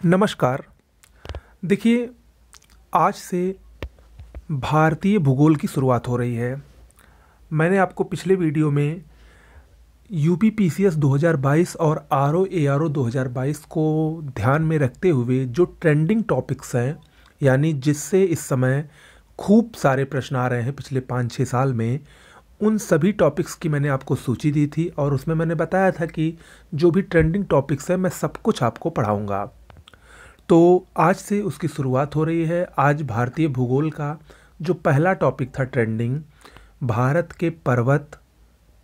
नमस्कार। देखिए, आज से भारतीय भूगोल की शुरुआत हो रही है। मैंने आपको पिछले वीडियो में यूपी पीसीएस 2022 और आरओ एआरओ 2022 को ध्यान में रखते हुए जो ट्रेंडिंग टॉपिक्स हैं, यानी जिससे इस समय खूब सारे प्रश्न आ रहे हैं पिछले 5-6 साल में, उन सभी टॉपिक्स की मैंने आपको सूची दी थी और उसमें मैंने बताया था कि जो भी ट्रेंडिंग टॉपिक्स हैं मैं सब कुछ आपको पढ़ाऊँगा। तो आज से उसकी शुरुआत हो रही है। आज भारतीय भूगोल का जो पहला टॉपिक था ट्रेंडिंग, भारत के पर्वत,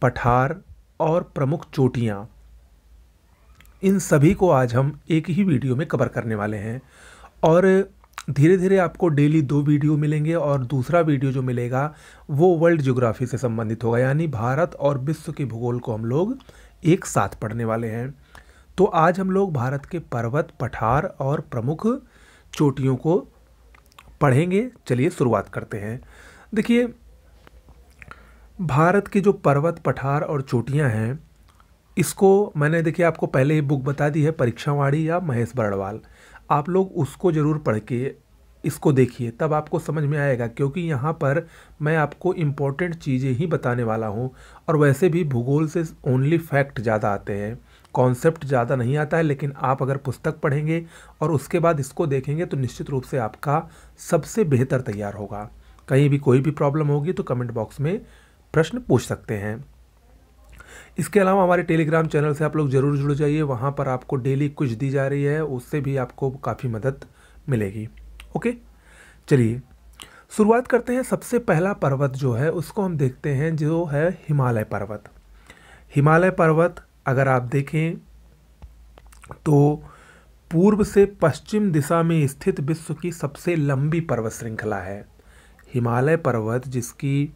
पठार और प्रमुख चोटियाँ, इन सभी को आज हम एक ही वीडियो में कवर करने वाले हैं। और धीरे धीरे आपको डेली 2 वीडियो मिलेंगे और दूसरा वीडियो जो मिलेगा वो वर्ल्ड ज्योग्राफी से संबंधित होगा, यानी भारत और विश्व के भूगोल को हम लोग एक साथ पढ़ने वाले हैं। तो आज हम लोग भारत के पर्वत, पठार और प्रमुख चोटियों को पढ़ेंगे। चलिए शुरुआत करते हैं। देखिए, भारत के जो पर्वत, पठार और चोटियां हैं, इसको मैंने देखिए आपको पहले ही बुक बता दी है, परीक्षावाड़ी या महेश बर्णवाल। आप लोग उसको ज़रूर पढ़ के इसको देखिए, तब आपको समझ में आएगा, क्योंकि यहाँ पर मैं आपको इम्पोर्टेंट चीज़ें ही बताने वाला हूँ। और वैसे भी भूगोल से ओनली फैक्ट ज़्यादा आते हैं, कॉन्सेप्ट ज़्यादा नहीं आता है। लेकिन आप अगर पुस्तक पढ़ेंगे और उसके बाद इसको देखेंगे तो निश्चित रूप से आपका सबसे बेहतर तैयार होगा। कहीं भी कोई भी प्रॉब्लम होगी तो कमेंट बॉक्स में प्रश्न पूछ सकते हैं। इसके अलावा हमारे टेलीग्राम चैनल से आप लोग ज़रूर जुड़ जाइए, वहाँ पर आपको डेली कुछ दी जा रही है, उससे भी आपको काफ़ी मदद मिलेगी। ओके, चलिए शुरुआत करते हैं। सबसे पहला पर्वत जो है उसको हम देखते हैं, जो है हिमालय पर्वत। हिमालय पर्वत अगर आप देखें तो पूर्व से पश्चिम दिशा में स्थित विश्व की सबसे लंबी पर्वत श्रृंखला है। हिमालय पर्वत, जिसकी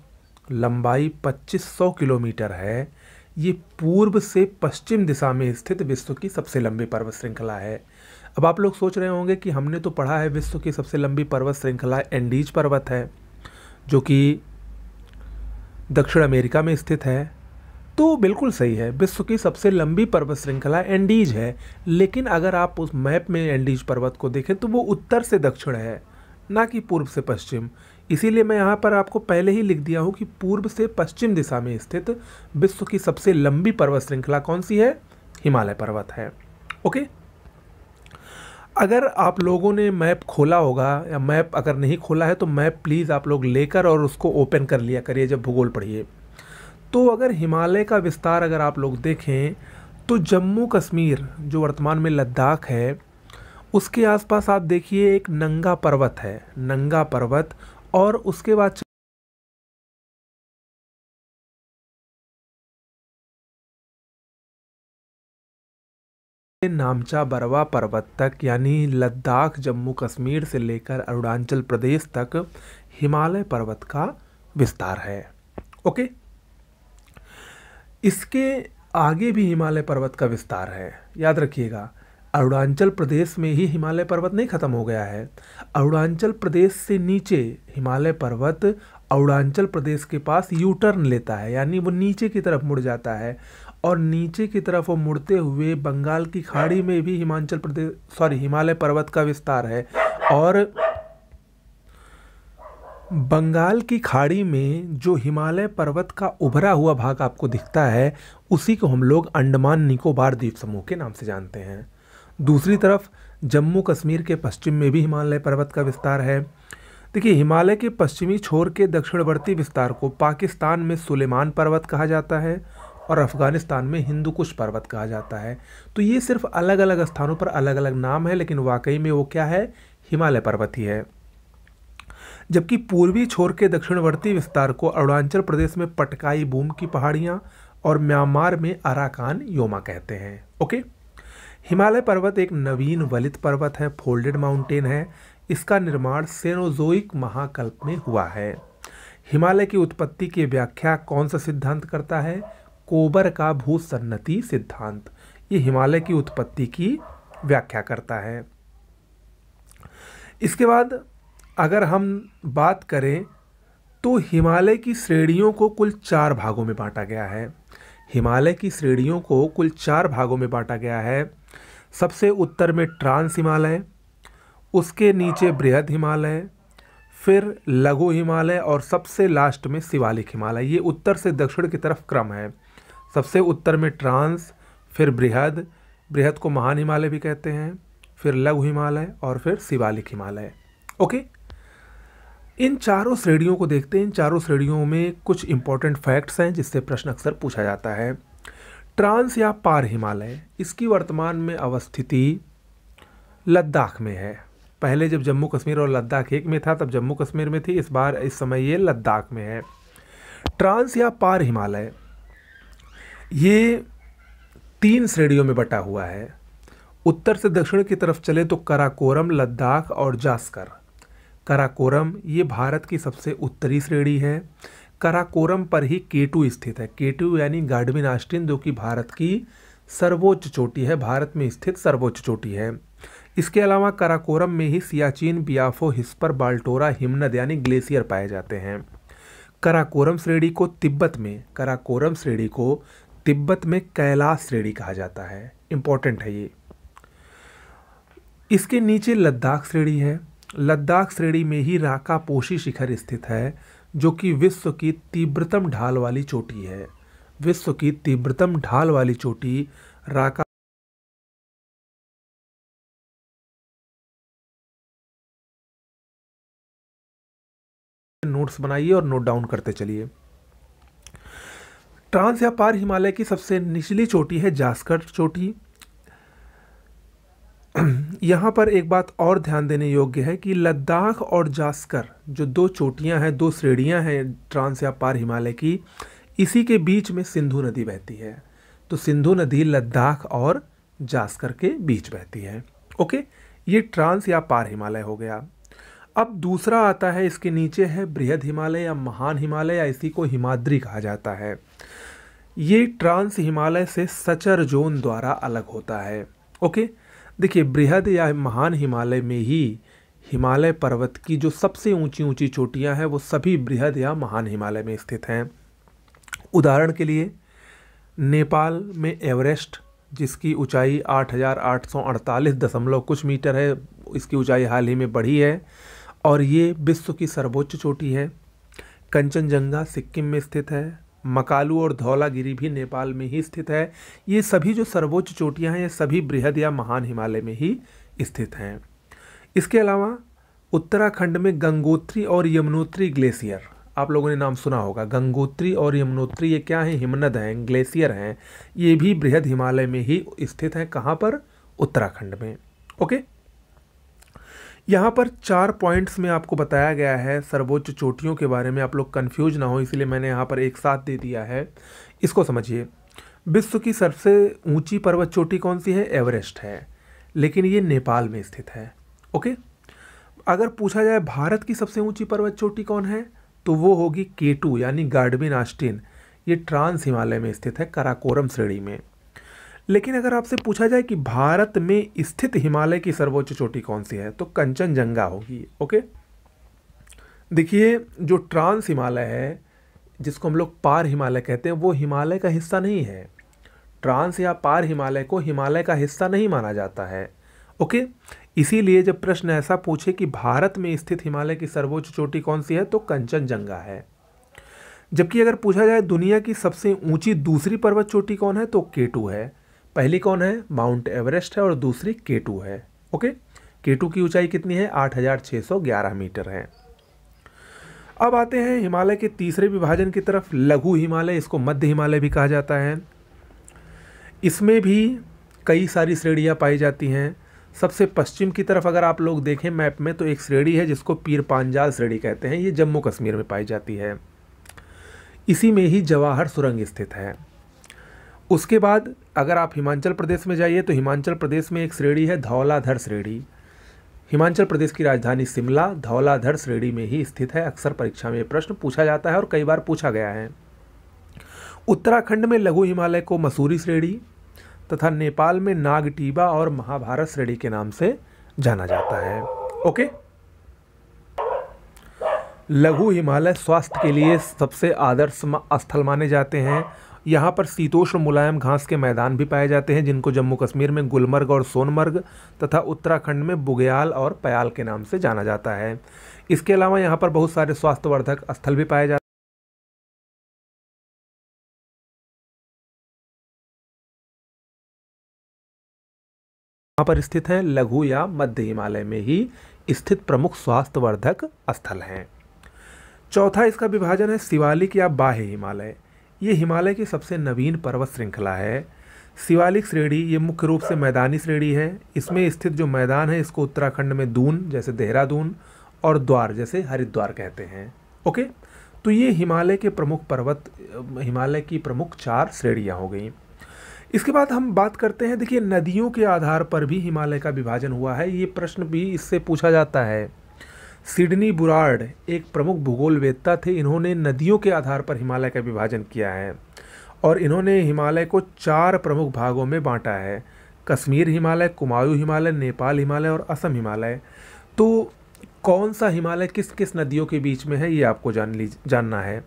लंबाई 2500 किलोमीटर है, ये पूर्व से पश्चिम दिशा में स्थित विश्व की सबसे लंबी पर्वत श्रृंखला है। अब आप लोग सोच रहे होंगे कि हमने तो पढ़ा है विश्व की सबसे लंबी पर्वत श्रृंखला एंडीज पर्वत है, जो कि दक्षिण अमेरिका में स्थित है। तो बिल्कुल सही है, विश्व की सबसे लंबी पर्वत श्रृंखला एंडीज है। लेकिन अगर आप उस मैप में एंडीज पर्वत को देखें तो वो उत्तर से दक्षिण है, ना कि पूर्व से पश्चिम। इसीलिए मैं यहाँ पर आपको पहले ही लिख दिया हूँ कि पूर्व से पश्चिम दिशा में स्थित विश्व की सबसे लंबी पर्वत श्रृंखला कौन सी है? हिमालय पर्वत है। ओके, अगर आप लोगों ने मैप खोला होगा, या मैप अगर नहीं खोला है तो मैप प्लीज़ आप लोग लेकर और उसको ओपन कर लिया करिए जब भूगोल पढ़िए। तो अगर हिमालय का विस्तार अगर आप लोग देखें तो जम्मू कश्मीर, जो वर्तमान में लद्दाख है, उसके आसपास आप देखिए एक नंगा पर्वत है, नंगा पर्वत। और उसके बाद नामचा बरवा पर्वत तक, यानी लद्दाख, जम्मू कश्मीर से लेकर अरुणाचल प्रदेश तक हिमालय पर्वत का विस्तार है। ओके, इसके आगे भी हिमालय पर्वत का विस्तार है। याद रखिएगा, अरुणाचल प्रदेश में ही हिमालय पर्वत नहीं खत्म हो गया है। अरुणाचल प्रदेश से नीचे हिमालय पर्वत अरुणाचल प्रदेश के पास यू टर्न लेता है, यानी वो नीचे की तरफ मुड़ जाता है। और नीचे की तरफ वो मुड़ते हुए बंगाल की खाड़ी में भी हिमालय पर्वत का विस्तार है। और बंगाल की खाड़ी में जो हिमालय पर्वत का उभरा हुआ भाग आपको दिखता है, उसी को हम लोग अंडमान निकोबार द्वीप समूह के नाम से जानते हैं। दूसरी तरफ जम्मू कश्मीर के पश्चिम में भी हिमालय पर्वत का विस्तार है। देखिए, हिमालय के पश्चिमी छोर के दक्षिणवर्ती विस्तार को पाकिस्तान में सुलेमान पर्वत कहा जाता है और अफगानिस्तान में हिंदू कुश पर्वत कहा जाता है। तो ये सिर्फ अलग अलग स्थानों पर अलग अलग नाम है, लेकिन वाकई में वो क्या है? हिमालय पर्वत ही है। जबकि पूर्वी छोर के दक्षिणवर्ती विस्तार को अरुणाचल प्रदेश में पटकाई बूम की पहाड़ियाँ और म्यांमार में अराकान योमा कहते हैं। ओके, हिमालय पर्वत एक नवीन वलित पर्वत है, फोल्डेड माउंटेन है। इसका निर्माण सेनोजोइक महाकल्प में हुआ है। हिमालय की उत्पत्ति की व्याख्या कौन सा सिद्धांत करता है? कोबर का भूसन्नति सिद्धांत। ये हिमालय की उत्पत्ति की व्याख्या करता है। इसके बाद अगर हम बात करें तो हिमालय की श्रेणियों को कुल 4 भागों में बांटा गया है। हिमालय की श्रेणियों को कुल 4 भागों में बांटा गया है। सबसे उत्तर में ट्रांस हिमालय, उसके नीचे बृहद हिमालय, फिर लघु हिमालय और सबसे लास्ट में शिवालिक हिमालय। ये उत्तर से दक्षिण की तरफ क्रम है। सबसे उत्तर में ट्रांस, फिर बृहद, बृहद को महान हिमालय भी कहते हैं, फिर लघु हिमालय और फिर शिवालिक हिमालय। ओके, इन चारों श्रेणियों को देखते हैं। इन चारों श्रेणियों में कुछ इंपॉर्टेंट फैक्ट्स हैं जिससे प्रश्न अक्सर पूछा जाता है। ट्रांस या पार हिमालय, इसकी वर्तमान में अवस्थिति लद्दाख में है। पहले जब जम्मू कश्मीर और लद्दाख एक में था तब जम्मू कश्मीर में थी, इस समय ये लद्दाख में है। ट्रांस या पार हिमालय ये 3 श्रेणियों में बटा हुआ है। उत्तर से दक्षिण की तरफ चले तो काराकोरम, लद्दाख और जास्कर। काराकोरम ये भारत की सबसे उत्तरी श्रेणी है। काराकोरम पर ही केटू स्थित है। केटू यानी गाडविन आस्टिन, जो कि भारत की सर्वोच्च चोटी है, भारत में स्थित सर्वोच्च चोटी है। इसके अलावा काराकोरम में ही सियाचिन, बियाफो, हिस्पर, बाल्टोरा हिमनद यानी ग्लेशियर पाए जाते हैं। काराकोरम श्रेणी को तिब्बत में कैलाश श्रेणी कहा जाता है। इंपॉर्टेंट है ये। इसके नीचे लद्दाख श्रेणी है। लद्दाख श्रेणी में ही राका पोशी शिखर स्थित है, जो कि विश्व की तीव्रतम ढाल वाली चोटी है। विश्व की तीव्रतम ढाल वाली चोटी राका। नोट्स बनाइए और नोट डाउन करते चलिए। ट्रांस या पार हिमालय की सबसे निचली चोटी है जास्कर चोटी। यहाँ पर एक बात और ध्यान देने योग्य है कि लद्दाख और जास्कर जो 2 चोटियाँ हैं, 2 श्रेणियाँ हैं ट्रांस या पार हिमालय की, इसी के बीच में सिंधु नदी बहती है। तो सिंधु नदी लद्दाख और जास्कर के बीच बहती है। ओके, ये ट्रांस या पार हिमालय हो गया। अब दूसरा आता है, इसके नीचे है बृहद हिमालय या महान हिमालय, या इसी को हिमाद्री कहा जाता है। ये ट्रांस हिमालय से सचर जोन द्वारा अलग होता है। ओके, देखिए बृहद या महान हिमालय में ही हिमालय पर्वत की जो सबसे ऊंची ऊंची चोटियां हैं वो सभी बृहद या महान हिमालय में स्थित हैं। उदाहरण के लिए नेपाल में एवरेस्ट, जिसकी ऊंचाई 8,848 दशमलव कुछ मीटर है, इसकी ऊंचाई हाल ही में बढ़ी है और ये विश्व की सर्वोच्च चोटी है। कंचनजंगा सिक्किम में स्थित है। मकालू और धौलागिरी भी नेपाल में ही स्थित है। ये सभी जो सर्वोच्च चोटियां हैं ये सभी बृहद या महान हिमालय में ही स्थित हैं। इसके अलावा उत्तराखंड में गंगोत्री और यमुनोत्री ग्लेशियर, आप लोगों ने नाम सुना होगा। गंगोत्री और यमुनोत्री ये क्या हैं? हिमनद हैं, ग्लेशियर हैं। ये भी बृहद हिमालय में ही स्थित हैं। कहाँ पर? उत्तराखंड में। ओके, यहाँ पर 4 पॉइंट्स में आपको बताया गया है सर्वोच्च चोटियों के बारे में। आप लोग कंफ्यूज ना हो इसलिए मैंने यहाँ पर एक साथ दे दिया है, इसको समझिए। विश्व की सबसे ऊंची पर्वत चोटी कौन सी है? एवरेस्ट है, लेकिन ये नेपाल में स्थित है। ओके, अगर पूछा जाए भारत की सबसे ऊंची पर्वत चोटी कौन है तो वो होगी केटू यानी गाडविन आस्टिन। ये ट्रांस हिमालय में स्थित है, काराकोरम श्रेणी में। लेकिन अगर आपसे पूछा जाए कि भारत में स्थित हिमालय की सर्वोच्च चोटी कौन सी है तो कंचनजंगा होगी। ओके, देखिए जो ट्रांस हिमालय है जिसको हम लोग पार हिमालय कहते हैं वो हिमालय का हिस्सा नहीं है। ट्रांस या पार हिमालय को हिमालय का हिस्सा नहीं माना जाता है। ओके, इसीलिए जब प्रश्न ऐसा पूछे कि भारत में स्थित हिमालय की सर्वोच्च चोटी कौन सी है तो कंचनजंगा है। जबकि अगर पूछा जाए दुनिया की सबसे ऊंची दूसरी पर्वत चोटी कौन है तो केटू है। पहली कौन है? माउंट एवरेस्ट है और दूसरी केटू है। ओके, केटू की ऊंचाई कितनी है? 8,611 मीटर है। अब आते हैं हिमालय के तीसरे विभाजन की तरफ, लघु हिमालय, इसको मध्य हिमालय भी कहा जाता है। इसमें भी कई सारी श्रेणियां पाई जाती हैं। सबसे पश्चिम की तरफ अगर आप लोग देखें मैप में तो एक श्रेणी है जिसको पीर पांजाल श्रेणी कहते हैं। ये जम्मू कश्मीर में पाई जाती है। इसी में ही जवाहर सुरंग स्थित है। उसके बाद अगर आप हिमाचल प्रदेश में जाइए तो हिमाचल प्रदेश में एक श्रेणी है धौलाधर श्रेणी। हिमाचल प्रदेश की राजधानी शिमला धौलाधर श्रेणी में ही स्थित है। अक्सर परीक्षा में ये प्रश्न पूछा जाता है और कई बार पूछा गया है। उत्तराखंड में लघु हिमालय को मसूरी श्रेणी तथा नेपाल में नागटीबा और महाभारत श्रेणी के नाम से जाना जाता है। ओके, लघु हिमालय स्वास्थ्य के लिए सबसे आदर्श स्थल माने जाते हैं। यहाँ पर शीतोष्ण मुलायम घास के मैदान भी पाए जाते हैं, जिनको जम्मू कश्मीर में गुलमर्ग और सोनमर्ग तथा उत्तराखंड में बुग्याल और पयाल के नाम से जाना जाता है। इसके अलावा यहाँ पर बहुत सारे स्वास्थ्यवर्धक स्थल भी पाए जाते हैं। यहाँ पर स्थित है लघु या मध्य हिमालय में ही स्थित प्रमुख स्वास्थ्यवर्धक स्थल हैं। चौथा इसका विभाजन है शिवालिक या बाह्य हिमालय। ये हिमालय की सबसे नवीन पर्वत श्रृंखला है। शिवालिक श्रेणी ये मुख्य रूप से मैदानी श्रेणी है। इसमें स्थित जो मैदान है इसको उत्तराखंड में दून जैसे देहरादून और द्वार जैसे हरिद्वार कहते हैं। ओके, तो ये हिमालय के प्रमुख पर्वत, हिमालय की प्रमुख 4 श्रेणियाँ हो गई। इसके बाद हम बात करते हैं, देखिए नदियों के आधार पर भी हिमालय का विभाजन हुआ है। ये प्रश्न भी इससे पूछा जाता है। सिडनी बुरार्ड एक प्रमुख भूगोलवेत्ता थे। इन्होंने नदियों के आधार पर हिमालय का विभाजन किया है और इन्होंने हिमालय को 4 प्रमुख भागों में बांटा है: कश्मीर हिमालय, कुमाऊं हिमालय, नेपाल हिमालय और असम हिमालय। तो कौन सा हिमालय किस किस नदियों के बीच में है ये आपको जानना है।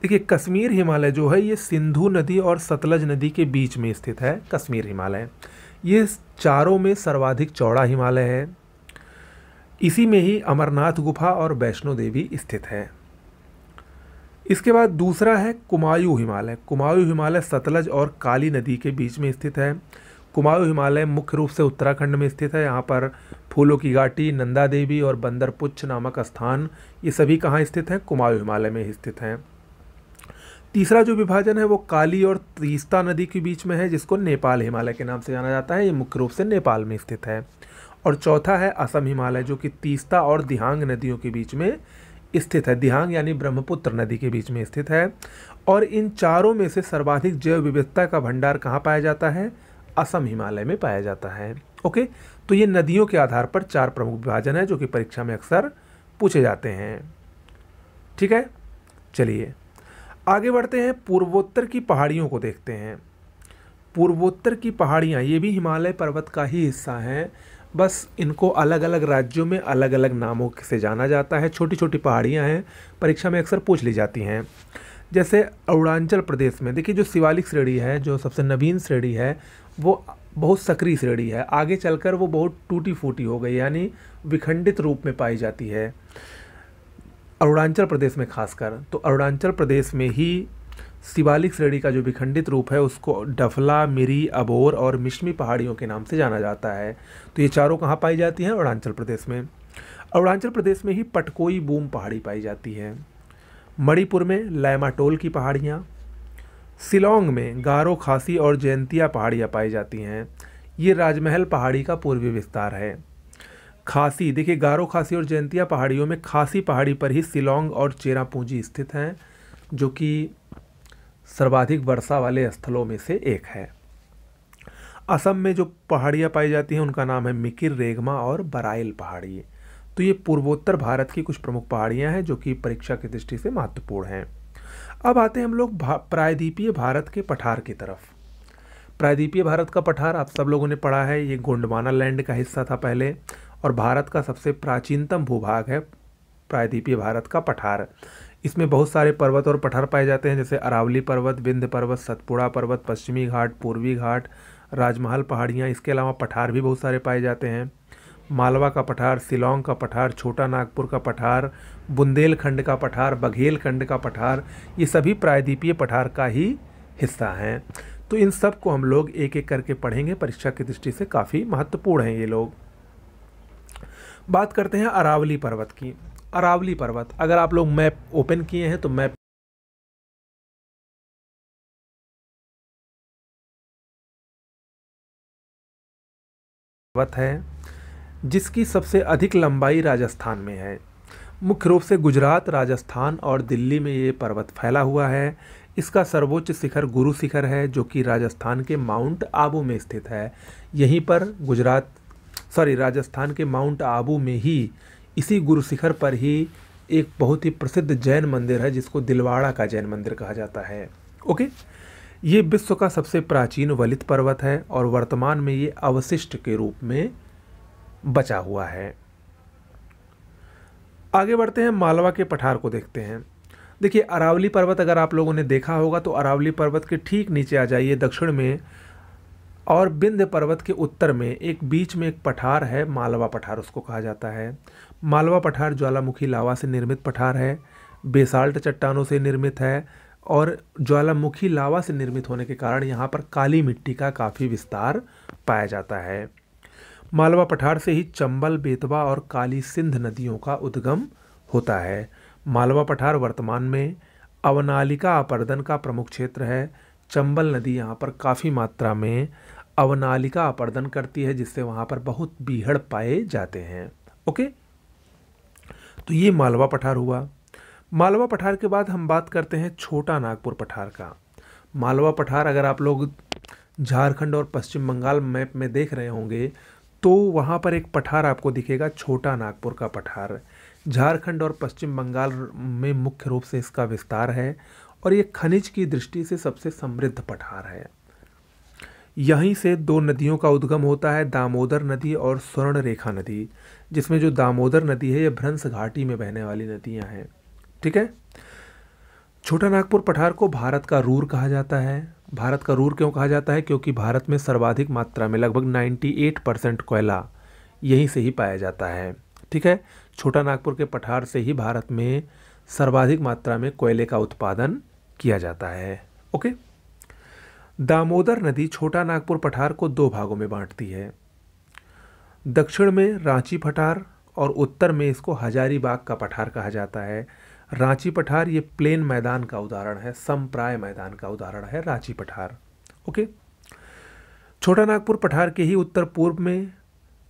देखिए कश्मीर हिमालय जो है ये सिंधु नदी और सतलज नदी के बीच में स्थित है। कश्मीर हिमालय ये चारों में सर्वाधिक चौड़ा हिमालय है। इसी में ही अमरनाथ गुफा और वैष्णो देवी स्थित है। इसके बाद दूसरा है कुमाऊं हिमालय। कुमाऊं हिमालय सतलज और काली नदी के बीच में स्थित है। कुमाऊं हिमालय मुख्य रूप से उत्तराखंड में स्थित है। यहाँ पर फूलों की घाटी, नंदा देवी और बंदरपुच्छ नामक स्थान ये सभी कहाँ स्थित हैं? कुमाऊं हिमालय में स्थित हैं। तीसरा जो विभाजन है वो काली और तीस्ता नदी के बीच में है, जिसको नेपाल हिमालय के नाम से जाना जाता है। ये मुख्य रूप से नेपाल में स्थित है। और चौथा है असम हिमालय, जो कि तीस्ता और दिहांग नदियों के बीच में स्थित है। दिहांग यानी ब्रह्मपुत्र नदी के बीच में स्थित है। और इन चारों में से सर्वाधिक जैव विविधता का भंडार कहाँ पाया जाता है? असम हिमालय में पाया जाता है। ओके, तो ये नदियों के आधार पर 4 प्रमुख विभाजन है जो कि परीक्षा में अक्सर पूछे जाते हैं। ठीक है, चलिए आगे बढ़ते हैं। पूर्वोत्तर की पहाड़ियों को देखते हैं। पूर्वोत्तर की पहाड़ियाँ ये भी हिमालय पर्वत का ही हिस्सा हैं, बस इनको अलग अलग राज्यों में अलग अलग नामों से जाना जाता है। छोटी छोटी पहाड़ियाँ हैं, परीक्षा में अक्सर पूछ ली जाती हैं। जैसे अरुणाचल प्रदेश में देखिए जो शिवालिक श्रेणी है, जो सबसे नवीन श्रेणी है, वो बहुत सक्रिय श्रेणी है। आगे चलकर वो बहुत टूटी फूटी हो गई, यानी विखंडित रूप में पाई जाती है अरुणाचल प्रदेश में खासकर। तो अरुणाचल प्रदेश में ही शिवालिक श्रेणी का जो विखंडित रूप है उसको डफला, मिरी, अबोर और मिश्मी पहाड़ियों के नाम से जाना जाता है। तो ये चारों कहाँ पाई जाती हैं? अरुणाचल प्रदेश में। अरुणाचल प्रदेश में ही पटकोई बूम पहाड़ी पाई जाती है। मणिपुर में लैमाटोल की पहाड़ियाँ, शिलोंग में गारो, खासी और जयंतिया पहाड़ियाँ पाई जाती हैं। ये राजमहल पहाड़ी का पूर्वी विस्तार है। खासी देखिए, गारो, खासी और जयंतिया पहाड़ियों में खासी पहाड़ी पर ही शिलोंग और चेरापूंजी स्थित हैं, जो कि सर्वाधिक वर्षा वाले स्थलों में से एक है। असम में जो पहाड़ियाँ पाई जाती हैं उनका नाम है मिकिर, रेगमा और बराइल पहाड़ी। तो ये पूर्वोत्तर भारत की कुछ प्रमुख पहाड़ियाँ हैं जो कि परीक्षा की दृष्टि से महत्वपूर्ण हैं। अब आते हैं हम लोग प्रायद्वीपीय भारत के पठार की तरफ। प्रायद्वीपीय भारत का पठार आप सब लोगों ने पढ़ा है, ये गोंडवाना लैंड का हिस्सा था पहले, और भारत का सबसे प्राचीनतम भूभाग है प्रायद्वीपीय भारत का पठार। इसमें बहुत सारे पर्वत और पठार पाए जाते हैं, जैसे अरावली पर्वत, विंध्य पर्वत, सतपुड़ा पर्वत, पश्चिमी घाट, पूर्वी घाट, राजमहल पहाड़ियाँ। इसके अलावा पठार भी बहुत सारे पाए जाते हैं। मालवा का पठार, शिलोंग का पठार, छोटा नागपुर का पठार, बुंदेलखंड का पठार, बघेलखंड का पठार, ये सभी प्रायद्वीपीय पठार का ही हिस्सा हैं। तो इन सब को हम लोग एक एक करके पढ़ेंगे, परीक्षा की दृष्टि से काफ़ी महत्वपूर्ण हैं ये लोग। बात करते हैं अरावली पर्वत की। अरावली पर्वत, अगर आप लोग मैप ओपन किए हैं तो मैप पर्वत है जिसकी सबसे अधिक लंबाई राजस्थान में है। मुख्य रूप से गुजरात, राजस्थान और दिल्ली में ये पर्वत फैला हुआ है। इसका सर्वोच्च शिखर गुरु शिखर है, जो कि राजस्थान के माउंट आबू में स्थित है। यहीं पर राजस्थान के माउंट आबू में ही इसी गुरु शिखर पर ही एक बहुत ही प्रसिद्ध जैन मंदिर है, जिसको दिलवाड़ा का जैन मंदिर कहा जाता है। ओके, ये विश्व का सबसे प्राचीन वलित पर्वत है और वर्तमान में ये अवशिष्ट के रूप में बचा हुआ है। आगे बढ़ते हैं, मालवा के पठार को देखते हैं। देखिए अरावली पर्वत अगर आप लोगों ने देखा होगा तो अरावली पर्वत के ठीक नीचे आ जाइए दक्षिण में, और विंध्य पर्वत के उत्तर में एक बीच में एक पठार है, मालवा पठार उसको कहा जाता है। मालवा पठार ज्वालामुखी लावा से निर्मित पठार है, बेसाल्ट चट्टानों से निर्मित है, और ज्वालामुखी लावा से निर्मित होने के कारण यहाँ पर काली मिट्टी का काफ़ी विस्तार पाया जाता है। मालवा पठार से ही चंबल, बेतवा और काली सिंध नदियों का उद्गम होता है। मालवा पठार वर्तमान में अवनालिका अपर्दन का प्रमुख क्षेत्र है। चंबल नदी यहाँ पर काफ़ी मात्रा में अवनालिका अपर्दन करती है, जिससे वहाँ पर बहुत बीहड़ पाए जाते हैं। ओके, तो ये मालवा पठार हुआ। मालवा पठार के बाद हम बात करते हैं छोटा नागपुर पठार का। मालवा पठार अगर आप लोग झारखंड और पश्चिम बंगाल मैप में देख रहे होंगे तो वहाँ पर एक पठार आपको दिखेगा, छोटा नागपुर का पठार। झारखंड और पश्चिम बंगाल में मुख्य रूप से इसका विस्तार है और ये खनिज की दृष्टि से सबसे समृद्ध पठार है। यहीं से दो नदियों का उद्गम होता है, दामोदर नदी और स्वर्ण रेखा नदी, जिसमें जो दामोदर नदी है ये भ्रंश घाटी में बहने वाली नदियां हैं। ठीक है। छोटा नागपुर पठार को भारत का रूर कहा जाता है। भारत का रूर क्यों कहा जाता है? क्योंकि भारत में सर्वाधिक मात्रा में लगभग 98% कोयला यहीं से ही पाया जाता है। ठीक है। छोटा नागपुर के पठार से ही भारत में सर्वाधिक मात्रा में कोयले का उत्पादन किया जाता है। ओके। दामोदर नदी छोटा नागपुर पठार को दो भागों में बांटती है। दक्षिण में रांची पठार और उत्तर में इसको हजारीबाग का पठार कहा जाता है। रांची पठार ये प्लेन मैदान का उदाहरण है, समप्राय मैदान का उदाहरण है रांची पठार। ओके। छोटा नागपुर पठार के ही उत्तर पूर्व में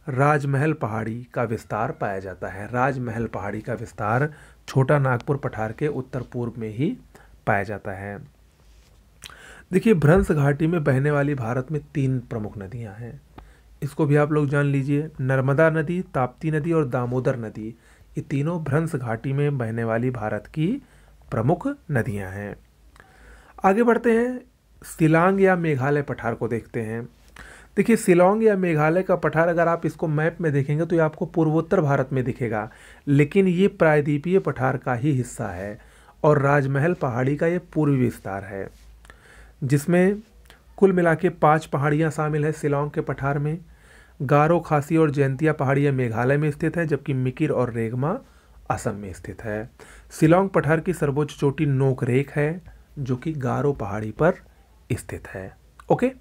राजमहल पहाड़ी का विस्तार पाया जाता है। राजमहल पहाड़ी का विस्तार छोटा नागपुर पठार के उत्तर पूर्व में ही पाया जाता है। देखिए भ्रंश घाटी में बहने वाली भारत में 3 प्रमुख नदियां हैं, इसको भी आप लोग जान लीजिए। नर्मदा नदी, ताप्ती नदी और दामोदर नदी, ये तीनों भ्रंश घाटी में बहने वाली भारत की प्रमुख नदियां हैं। आगे बढ़ते हैं, शिलांग या मेघालय पठार को देखते हैं। देखिए शिलांग या मेघालय का पठार अगर आप इसको मैप में देखेंगे तो ये आपको पूर्वोत्तर भारत में दिखेगा, लेकिन ये प्रायद्वीपीय पठार का ही हिस्सा है और राजमहल पहाड़ी का ये पूर्वी विस्तार है, जिसमें कुल मिला के 5 पहाड़ियाँ शामिल है शिलांग के पठार में। गारो, खासी और जयंतिया पहाड़ियाँ मेघालय में स्थित है, जबकि मिकिर और रेगमा असम में स्थित है। शिलांग पठार की सर्वोच्च चोटी नोकरेक है, जो कि गारो पहाड़ी पर स्थित है। ओके।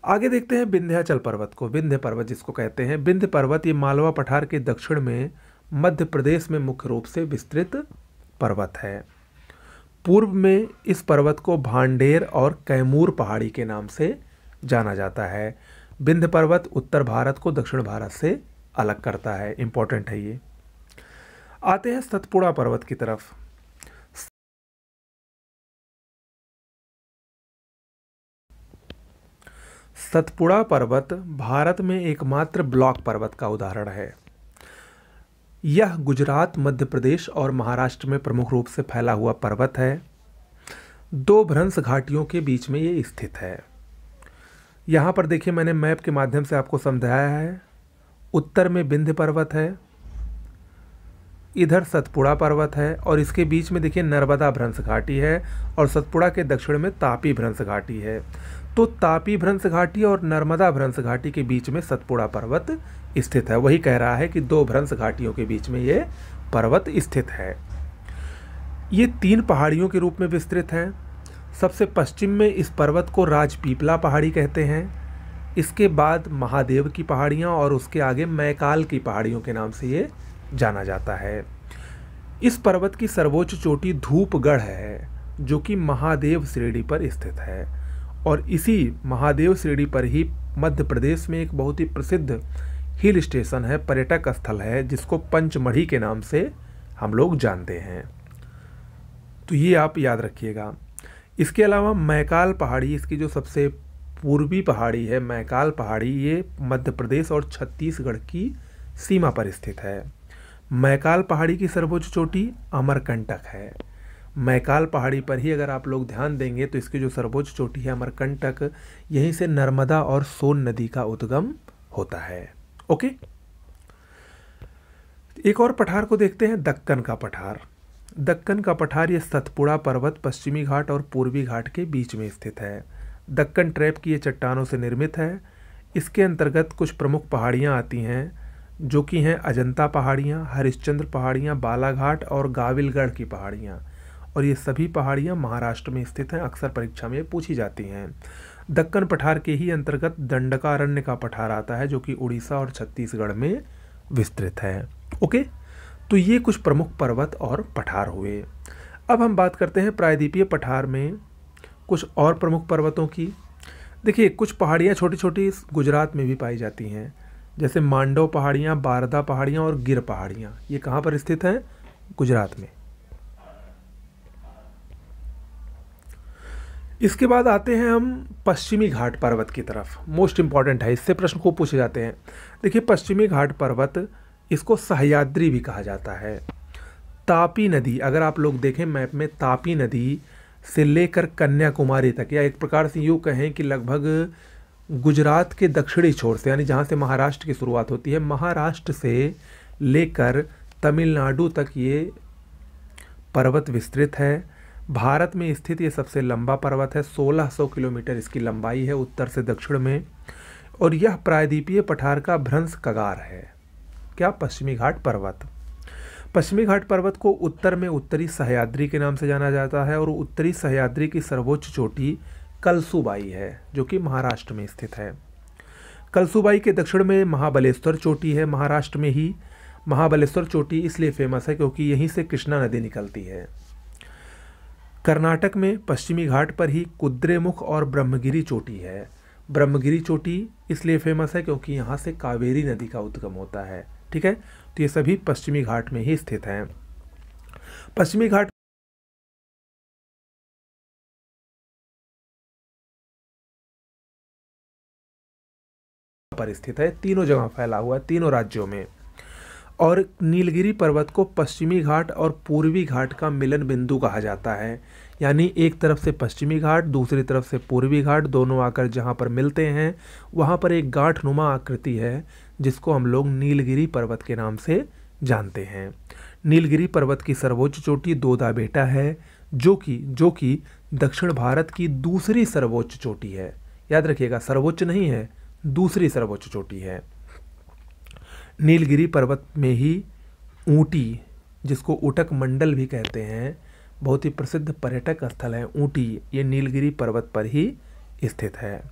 आगे देखते हैं विंध्याचल पर्वत को, विंध्य पर्वत जिसको कहते हैं। विंध्य पर्वत ये मालवा पठार के दक्षिण में मध्य प्रदेश में मुख्य रूप से विस्तृत पर्वत है। पूर्व में इस पर्वत को भांडेर और कैमूर पहाड़ी के नाम से जाना जाता है। विंध्य पर्वत उत्तर भारत को दक्षिण भारत से अलग करता है, इंपॉर्टेंट है ये। आते हैं सतपुड़ा पर्वत की तरफ। सतपुड़ा पर्वत भारत में एकमात्र ब्लॉक पर्वत का उदाहरण है। यह गुजरात, मध्य प्रदेश और महाराष्ट्र में प्रमुख रूप से फैला हुआ पर्वत है। 2 भ्रंश घाटियों के बीच में ये स्थित है। यहाँ पर देखिए मैंने मैप के माध्यम से आपको समझाया है। उत्तर में विंध्य पर्वत है, इधर सतपुड़ा पर्वत है और इसके बीच में देखिए नर्मदा भ्रंश घाटी है और सतपुड़ा के दक्षिण में तापी भ्रंश घाटी है। तो तापी भ्रंश घाटी और नर्मदा भ्रंश घाटी के बीच में सतपुड़ा पर्वत स्थित है। वही कह रहा है कि 2 भ्रंश घाटियों के बीच में ये पर्वत स्थित है। ये 3 पहाड़ियों के रूप में विस्तृत है। सबसे पश्चिम में इस पर्वत को राजपीपला पहाड़ी कहते हैं। इसके बाद महादेव की पहाड़ियाँ और उसके आगे मैकाल की पहाड़ियों के नाम से ये जाना जाता है। इस पर्वत की सर्वोच्च चोटी धूपगढ़ है, जो कि महादेव श्रेणी पर स्थित है और इसी महादेव श्रेणी पर ही मध्य प्रदेश में एक बहुत ही प्रसिद्ध हिल स्टेशन है, पर्यटक स्थल है, जिसको पंचमढ़ी के नाम से हम लोग जानते हैं। तो ये आप याद रखिएगा। इसके अलावा मैकाल पहाड़ी, इसकी जो सबसे पूर्वी पहाड़ी है मैकाल पहाड़ी, ये मध्य प्रदेश और छत्तीसगढ़ की सीमा पर स्थित है। मैकाल पहाड़ी की सर्वोच्च चोटी अमरकंटक है। मैकाल पहाड़ी पर ही अगर आप लोग ध्यान देंगे तो इसकी जो सर्वोच्च चोटी है अमरकंटक, यहीं से नर्मदा और सोन नदी का उद्गम होता है। ओके। एक और पठार को देखते हैं, दक्कन का पठार। दक्कन का पठार ये सतपुड़ा पर्वत पश्चिमी घाट और पूर्वी घाट के बीच में स्थित है। दक्कन ट्रैप की ये चट्टानों से निर्मित है। इसके अंतर्गत कुछ प्रमुख पहाड़ियाँ आती हैं जो कि हैं अजंता पहाड़ियाँ, हरिश्चंद्र पहाड़ियाँ, बालाघाट और गाविलगढ़ की पहाड़ियाँ। और ये सभी पहाड़ियाँ महाराष्ट्र में स्थित हैं, अक्सर परीक्षा में पूछी जाती हैं। दक्कन पठार के ही अंतर्गत दंडकारण्य का पठार आता है जो कि उड़ीसा और छत्तीसगढ़ में विस्तृत है। ओके, तो ये कुछ प्रमुख पर्वत और पठार हुए। अब हम बात करते हैं प्रायद्वीपीय पठार में कुछ और प्रमुख पर्वतों की। देखिए, कुछ पहाड़ियाँ छोटी छोटी गुजरात में भी पाई जाती हैं, जैसे मांडव पहाड़ियाँ, बारदा पहाड़ियाँ और गिर पहाड़ियाँ। ये कहाँ पर स्थित हैं? गुजरात में। इसके बाद आते हैं हम पश्चिमी घाट पर्वत की तरफ। मोस्ट इंपॉर्टेंट है, इससे प्रश्न खूब पूछे जाते हैं। देखिए, पश्चिमी घाट पर्वत, इसको सह्याद्री भी कहा जाता है। तापी नदी, अगर आप लोग देखें मैप में, तापी नदी से लेकर कन्याकुमारी तक, या एक प्रकार से यूँ कहें कि लगभग गुजरात के दक्षिणी छोर से, यानी जहाँ से महाराष्ट्र की शुरुआत होती है, महाराष्ट्र से लेकर तमिलनाडु तक ये पर्वत विस्तृत है। भारत में स्थित ये सबसे लंबा पर्वत है, 1600 किलोमीटर इसकी लंबाई है उत्तर से दक्षिण में। और यह प्रायद्वीपीय पठार का भ्रंश कगार है। क्या? पश्चिमी घाट पर्वत। पश्चिमी घाट पर्वत को उत्तर में उत्तरी सह्याद्री के नाम से जाना जाता है और उत्तरी सह्याद्री की सर्वोच्च चोटी कलसुबाई है जो कि महाराष्ट्र में स्थित है। कलसुबाई के दक्षिण में महाबलेश्वर चोटी है। महाराष्ट्र में ही महाबलेश्वर चोटी इसलिए फेमस है क्योंकि यहीं से कृष्णा नदी निकलती है। कर्नाटक में पश्चिमी घाट पर ही कुद्रेमुख और ब्रह्मगिरी चोटी है। ब्रह्मगिरी चोटी इसलिए फेमस है क्योंकि यहाँ से कावेरी नदी का उद्गम होता है। ठीक है, तो ये सभी पश्चिमी घाट में ही स्थित हैं। पश्चिमी घाट पर स्थित है, तीनों जगह फैला हुआ है, तीनों राज्यों में। और नीलगिरी पर्वत को पश्चिमी घाट और पूर्वी घाट का मिलन बिंदु कहा जाता है। यानी एक तरफ से पश्चिमी घाट, दूसरी तरफ से पूर्वी घाट, दोनों आकर जहाँ पर मिलते हैं वहाँ पर एक गांठनुमा आकृति है जिसको हम लोग नीलगिरी पर्वत के नाम से जानते हैं। नीलगिरी पर्वत की सर्वोच्च चोटी दोदाबेटा है जो कि दक्षिण भारत की दूसरी सर्वोच्च चोटी है। याद रखिएगा, सर्वोच्च नहीं है, दूसरी सर्वोच्च चोटी है। नीलगिरी पर्वत में ही ऊटी, जिसको ऊटक मंडल भी कहते हैं, बहुत ही प्रसिद्ध पर्यटक स्थल है ऊटी, ये नीलगिरी पर्वत पर ही स्थित है।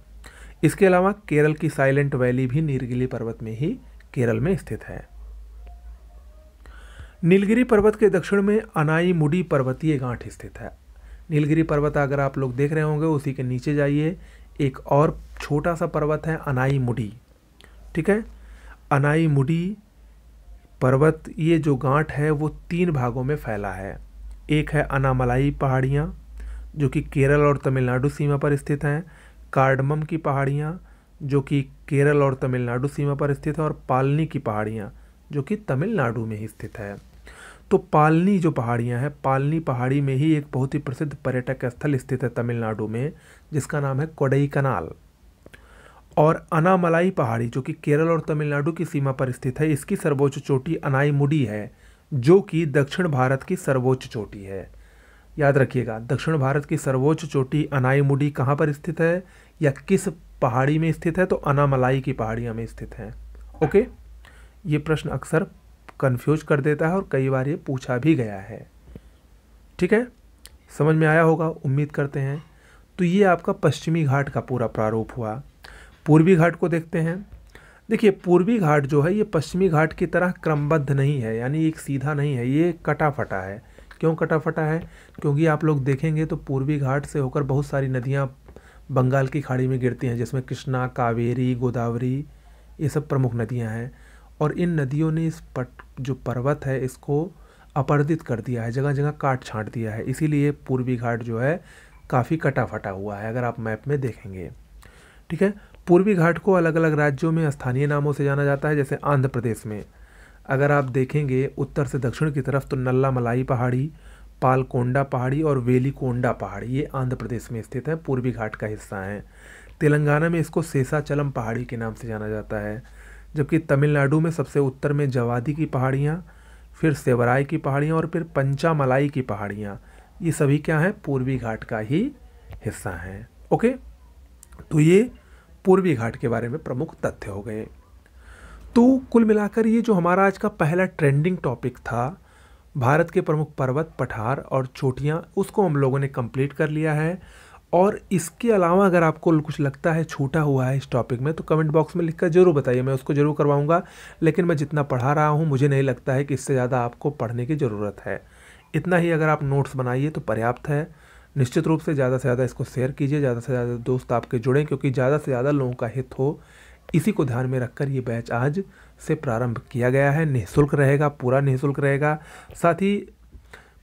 इसके अलावा केरल की साइलेंट वैली भी नीलगिरी पर्वत में ही केरल में स्थित है। नीलगिरी पर्वत के दक्षिण में अनाईमुडी पर्वतीय गांठ स्थित है। नीलगिरी पर्वत अगर आप लोग देख रहे होंगे, उसी के नीचे जाइए, एक और छोटा सा पर्वत है अनाईमुडी। ठीक है, अनाईमुडी पर्वत, ये जो गांठ है वो 3 भागों में फैला है। एक है अनामलाई पहाड़ियाँ जो कि केरल और तमिलनाडु सीमा पर स्थित हैं, कार्डमम की पहाड़ियाँ जो कि केरल और तमिलनाडु सीमा पर स्थित है, और पालनी की पहाड़ियाँ जो कि तमिलनाडु में ही स्थित है। तो पालनी जो पहाड़ियाँ हैं, पालनी पहाड़ी में ही एक बहुत ही प्रसिद्ध पर्यटक स्थल स्थित है तमिलनाडु में, जिसका नाम है कोडाईकनाल। और अनामलाई पहाड़ी जो कि केरल और तमिलनाडु की सीमा पर स्थित है, इसकी सर्वोच्च चोटी अनाईमुडी है जो कि दक्षिण भारत की सर्वोच्च चोटी है। याद रखिएगा, दक्षिण भारत की सर्वोच्च चोटी अनाईमुडी कहाँ पर स्थित है या किस पहाड़ी में स्थित है? तो अनामलाई की पहाड़ियाँ में स्थित है। ओके, ये प्रश्न अक्सर कंफ्यूज कर देता है और कई बार ये पूछा भी गया है। ठीक है, समझ में आया होगा, उम्मीद करते हैं। तो ये आपका पश्चिमी घाट का पूरा प्रारूप हुआ। पूर्वी घाट को देखते हैं। देखिए, पूर्वी घाट जो है ये पश्चिमी घाट की तरह क्रमबद्ध नहीं है, यानी एक सीधा नहीं है, ये कटा फटा है। क्यों कटा फटा है? क्योंकि आप लोग देखेंगे तो पूर्वी घाट से होकर बहुत सारी नदियाँ बंगाल की खाड़ी में गिरती हैं, जिसमें कृष्णा, कावेरी, गोदावरी, ये सब प्रमुख नदियाँ हैं। और इन नदियों ने इस जो पर्वत है इसको अपरदित कर दिया है, जगह जगह काट छांट दिया है। इसीलिए पूर्वी घाट जो है काफ़ी कटा फटा हुआ है, अगर आप मैप में देखेंगे। ठीक है, पूर्वी घाट को अलग अलग राज्यों में स्थानीय नामों से जाना जाता है। जैसे आंध्र प्रदेश में अगर आप देखेंगे उत्तर से दक्षिण की तरफ, तो नल्ला मलाई पहाड़ी, पालकोंडा पहाड़ी और वेलिकोंडा पहाड़ी, ये आंध्र प्रदेश में स्थित है, पूर्वी घाट का हिस्सा है। तेलंगाना में इसको शेषाचलम पहाड़ी के नाम से जाना जाता है। जबकि तमिलनाडु में सबसे उत्तर में जवादी की पहाड़ियाँ, फिर सेवराई की पहाड़ियाँ और फिर पंचामलाई की पहाड़ियाँ, ये सभी क्या हैं, पूर्वी घाट का ही हिस्सा हैं। ओके, तो ये पूर्वी घाट के बारे में प्रमुख तथ्य हो गए। तो कुल मिलाकर ये जो हमारा आज का पहला ट्रेंडिंग टॉपिक था, भारत के प्रमुख पर्वत, पठार और चोटियाँ, उसको हम लोगों ने कंप्लीट कर लिया है। और इसके अलावा अगर आपको कुछ लगता है छूटा हुआ है इस टॉपिक में, तो कमेंट बॉक्स में लिखकर ज़रूर बताइए, मैं उसको ज़रूर करवाऊंगा। लेकिन मैं जितना पढ़ा रहा हूँ, मुझे नहीं लगता है कि इससे ज़्यादा आपको पढ़ने की ज़रूरत है। इतना ही अगर आप नोट्स बनाइए तो पर्याप्त है। निश्चित रूप से ज़्यादा इसको शेयर कीजिए, ज़्यादा से ज़्यादा दोस्त आपके जुड़ें, क्योंकि ज़्यादा से ज़्यादा लोगों का हित हो, इसी को ध्यान में रखकर ये बैच आज से प्रारंभ किया गया है। निःशुल्क रहेगा, पूरा निःशुल्क रहेगा। साथ ही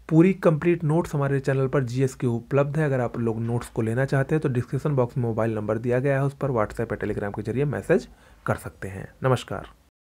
पूरी कंप्लीट नोट्स हमारे चैनल पर जीएस के उपलब्ध है। अगर आप लोग नोट्स को लेना चाहते हैं तो डिस्क्रिप्शन बॉक्स में मोबाइल नंबर दिया गया है, उस पर व्हाट्सएप या टेलीग्राम के जरिए मैसेज कर सकते हैं। नमस्कार।